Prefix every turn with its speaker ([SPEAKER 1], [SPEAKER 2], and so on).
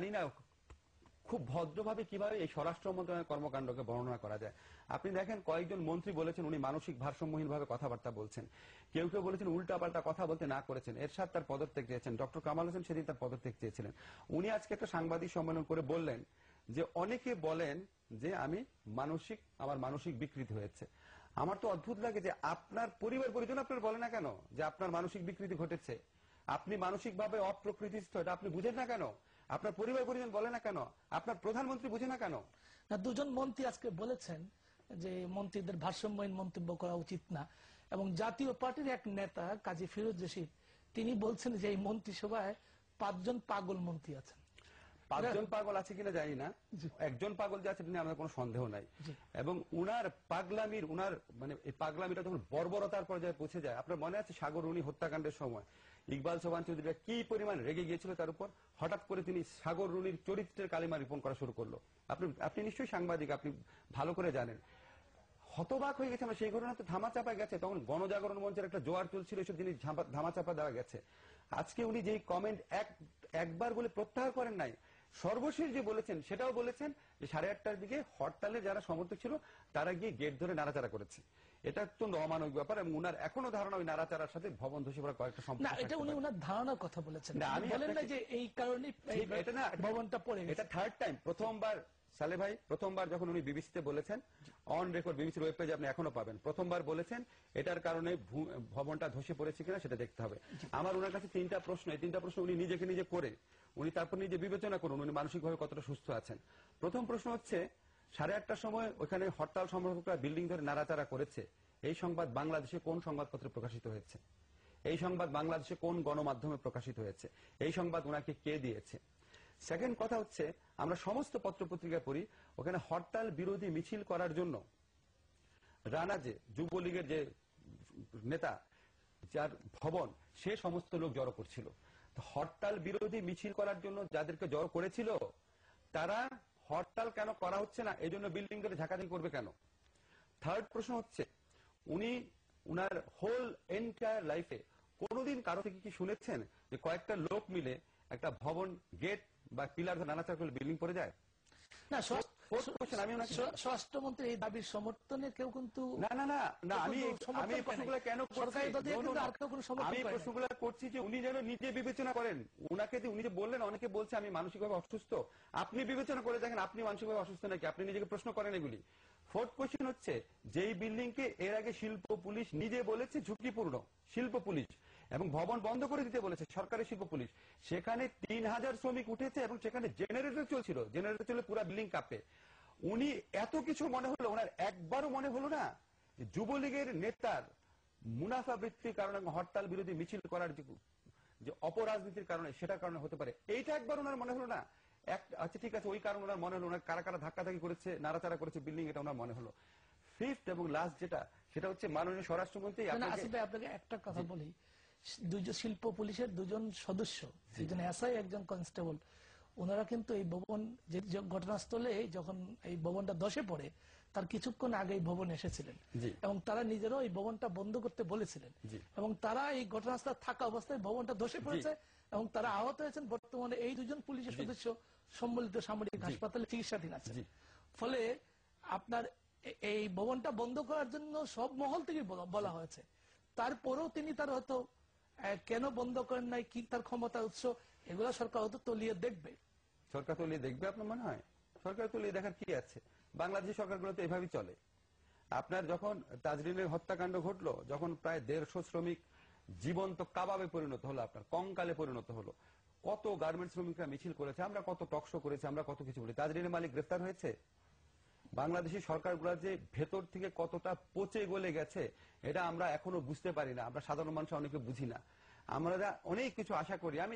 [SPEAKER 1] জানি না খুব ভদ্রভাবে কিভাবে এই স্বরাষ্ট্র মন্ত্রণালয়ের কর্মকাণ্ডকে বর্ণনা করা যায়। আপনি দেখেন কয়েকজন মন্ত্রী বলেছেন উনি মানসিক ভারসাম্যহীন ভাবে কথাবার্তা বলছেন, কেউ কেউ বলেছেন উল্টাপাল্টা কথা বলতে না করেছেন, এরশাদ তার পদত্যাগ চেয়েছেন, ডক্টর কামাল হোসেন সেদিন তার পদত্যাগ চেয়েছিলেন। উনি আজকে একটা সাংবাদিক সম্মেলন করে বললেন যে অনেকে বলেন যে আমার মানসিক বিকৃতি হয়েছে। আমার তো অদ্ভুত লাগে যে আপনার পরিবার পরিজন আপনার বলে না কেন যে আপনার মানসিক বিকৃতি ঘটেছে, আপনি মানসিকভাবে অপ্রকৃতিস্থ, এটা আপনি বুঝেন না কেন? আপনার পরিবার পরিজন বলে না কেন? আপনার প্রধানমন্ত্রী বুঝে না কেন?
[SPEAKER 2] দুজন মন্ত্রী আজকে বলেছেন যে মন্ত্রীদের ভারসাম্যহীন মন্তব্য করা উচিত না, এবং জাতীয় পার্টির এক নেতা কাজী ফিরোজ রশিদ তিনি বলছেন যে এই মন্ত্রিসভায় 5 জন পাগল মন্ত্রী আছেন।
[SPEAKER 1] 5 জন পাগল আছে কিনা জানি না, একজন পাগল যে আছে এটা নিয়ে আমাদের কোনো সন্দেহ নাই। এবং উনার এই পাগলামিটা যখন বর্বরতার পর্যায়ে পৌঁছে যায়, আপনার মনে আছে সাগর রুনি হত্যাকাণ্ডের সময় ইকবাল সোবহান চৌধুরীরা কি পরিমাণ রেগে গিয়েছিল তার উপর, হঠাৎ করে তিনি সাগর রুনির চরিত্রের কালিমা রিপন করা শুরু করলো। আপনি নিশ্চয়ই সাংবাদিক, আপনি ভালো করে জানেন। হতবাক হয়ে গেছে আমরা, সেই ঘটনা তো ধামাচাপা গেছে, তখন গণজাগরণ মঞ্চের একটা জোয়ার চলছিল, এসব জিনিস ধামাচাপা দেওয়া গেছে। আজকে উনি যেই কমেন্ট একবার বলে প্রত্যাহার করেন নাই, সর্বশেষ যে বলেছেন সেটাও বলেছেন যে 8:30টার দিকে হরতালে যারা সমর্থক ছিল তারা গিয়ে গেট ধরে নাড়াচাড়া করেছে। এটা অত্যন্ত অমানবিক ব্যাপার, এবং উনার এখনো ধারণা ওই নাড়াচাড়ার সাথে ভবন ধসে পড়া কয়েকটা সম্পর্ক।
[SPEAKER 2] না, এটা উনি ওনার ধারণার কথা বলেছেন, আমি বলেন না যে এই কারণে এটা না ভবনটা পড়ে গেছে।
[SPEAKER 1] এটা থার্ড টাইম। প্রথমবার সালে ভাই প্রথমবার যখন উনি বিবিসিতে বলেছেন, অন রেকর্ড বিবিসির ওয়েব পেজে আপনি এখনো পাবেন, প্রথমবার বলেছেন এটার কারণে ভবনটা ধসে পড়েছে কিনা সেটা দেখতে হবে। আমার ওনার কাছে 3টা প্রশ্ন, এই 3টা প্রশ্ন উনি নিজেকে নিজে করে উনি তারপর নিজে বিবেচনা করুন উনি মানসিকভাবে কতটা সুস্থ আছেন। প্রথম প্রশ্ন হচ্ছে 8:30টার সময় ওখানে হরতাল সমর্থকরা বিল্ডিং ধরে নাড়াচাড়া করেছে, এই সংবাদ বাংলাদেশে কোন সংবাদপত্রে প্রকাশিত হয়েছে? এই সংবাদ বাংলাদেশে কোন গণমাধ্যমে প্রকাশিত হয়েছে? এই সংবাদ ওনাকে কে দিয়েছে? সেকেন্ড কথা হচ্ছে, আমরা সমস্ত পত্রপত্রিকা পড়ি, ওখানে হরতাল বিরোধী মিছিল করার জন্য রানা যে যুবলীগের যে নেতা যার ভবন, সে সমস্ত লোক জড়ো করছিল। হরতাল বিরোধী মিছিল করার জন্য যাদেরকে জড়ো করেছিল তারা হরতাল কেন করা হচ্ছে না এই জন্য বিল্ডিং ধরে ঝাঁকাঝাঁকি করবে কেন? থার্ড প্রশ্ন হচ্ছে, উনি উনার হোল এন্টায়ার লাইফে কোনোদিন কারো থেকে কি শুনেছেন যে কয়েকটা লোক মিলে একটা ভবন গেট বা পিলার ধরে নাড়াচাড়া করলে বিল্ডিং পড়ে যায়?
[SPEAKER 2] না, স্বরাষ্ট্রমন্ত্রী এই দাবির সমর্থনে কেউ কিন্তু
[SPEAKER 1] আমি প্রশ্নগুলো কেন করছি যে উনি যেন নিজে বিবেচনা করেন। উনি যে বললেন অনেকে বলছে আমি মানসিকভাবে অসুস্থ, আপনি বিবেচনা করে দেখেন আপনি মানসিকভাবে অসুস্থ নাকি, আপনি নিজেকে প্রশ্ন করেন এগুলি। ফোর্থ কোয়েশ্চেন হচ্ছে, যেই বিল্ডিং কে এর আগে শিল্প পুলিশ নিজে বলেছে ঝুঁকিপূর্ণ, শিল্প পুলিশ, এবং ভবন বন্ধ করে দিতে বলেছে সরকারি শিল্প পুলিশ, সেখানে 3000 শ্রমিক উঠেছে এবং সেখানে জেনারেটর চলছিল, জেনারেটর চলে পুরো বিল্ডিং কাঁপে। উনি এত কিছু মনে হলো, ওনার একবারও মনে হলো না যুবলীগের নেতার মুনাফা বৃত্তির কারণে হরতাল বিরোধী মিছিল করার যে অপরাজনীতির কারণে সেটার কারণে হতে পারে, এইটা একবার ওনার মনে হলো না? আচ্ছা ঠিক আছে, ওই কারণ ওনার মনে হলো, ওনার কারা কারা ধাক্কাধাক্কি করেছে, নাড়াচাড়া করেছে বিল্ডিং, এটা ওনার মনে হলো। ফিফথ এবং লাস্ট যেটা, সেটা হচ্ছে মাননীয় স্বরাষ্ট্রমন্ত্রী
[SPEAKER 2] আপনাকে একটা কথা বলি, শিল্প পুলিশের 2 জন সদস্য, একজন এসআই একজন কনস্টেবল, ওনারা কিন্তু এই ভবন যে ঘটনাস্থলে যখন এই ভবনটা ধসে পড়ে তার কিছুক্ষণ আগে এই ভবন এসেছিলেন, এবং তারা নিজেরাও এই ভবনটা বন্ধ করতে বলেছিলেন, এবং তারা এই ঘটনাস্থলে থাকা অবস্থায় ভবনটা ধসে পড়েছে এবং তারা আহত হয়েছেন। বর্তমানে এই 2 জন পুলিশের সদস্য সম্মিলিত সামরিক হাসপাতালে চিকিৎসাধীন আছেন। ফলে আপনার এই ভবনটা বন্ধ করার জন্য সব মহল থেকে বলা হয়েছে, তারপরেও তিনি তার হয়তো কেন বন্ধ করেন নাই, কি তার ক্ষমতা উৎস, এগুলো সরকার হয়তো তলিয়ে দেখবে।
[SPEAKER 1] সরকার তলিয়ে দেখবে আপনার মনে হয়? সরকার তলিয়ে দেখার কি আছে? বাংলাদেশের সরকারগুলো তো এভাবেই চলে। আপনার যখন তাজরিনের হত্যাকাণ্ড ঘটলো, যখন প্রায় 150 শ্রমিক জীবন্ত কাবাবে পরিণত হলো, আপনার কঙ্কালে পরিণত হলো, কত গার্মেন্টস শ্রমিকরা মিছিল করেছে, আমরা কত টকশো করেছি, আমরা কত কিছু বলি, তাজরিনের মালিক গ্রেফতার হয়েছে? বাংলাদেশি সরকারগুলো যে ভেতর থেকে কতটা পচে গলে গেছে এটা আমরা এখনো বুঝতে পারি না, আমরা সাধারণ মানুষ অনেকে বুঝি না, আমরা অনেক কিছু আশা করি। আমি